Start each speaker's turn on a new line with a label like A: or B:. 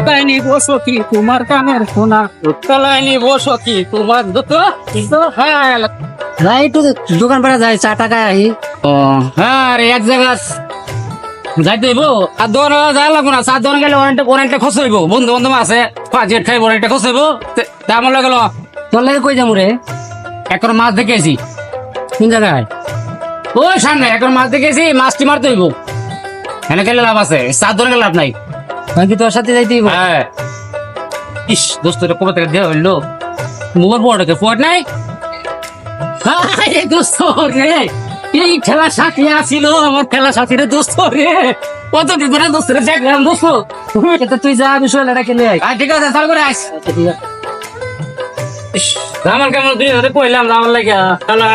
A: তলায় নিব সখী তোমার কানের সোনা তলায় নিব সখী তোমার দুটো
B: যাই একটু দোকান পাড়া যাই চা টাকা আহি।
A: ও হ্যাঁ রে এক জায়গা যাইতে হইব আর দোকান যা লাগবো না চার দোকান গেলে অনেকটা খরচ হইব বন্ধু বান্ধব আছে জেট খাইব অনেকটা খরচ হইব আমার গেল
B: তোর লাগে কই যামু রে?
A: এখন মাছ দেখেছি
B: কোন জায়গায়?
A: ওই সামনে এখন মাছ দেখেছি মাছটি মারতে হইব এনে গেলে লাভ আছে চার দোকান গেলে লাভ নাই
B: বাকি তোর সাথে যাইতে হইব।
A: হ্যাঁ ইস দোস্ত কবে থেকে দেওয়া হইলো মোবাইল বড়কে পড় নাই দোস্ত রে এই খেলার সাথী আসিল আমার খেলার সাথী রে দোস্ত রে কতদিন ধরে দোস্ত রে দেখলাম দোস্ত
B: তুই যা বিষয় ডাকে নিয়ে আয়।
A: ঠিক আছে তার করে আস
B: আচ্ছা, ঠিক আছে।
A: আমার কেমন দুই ধরে কইলাম আমার লাগে খেলা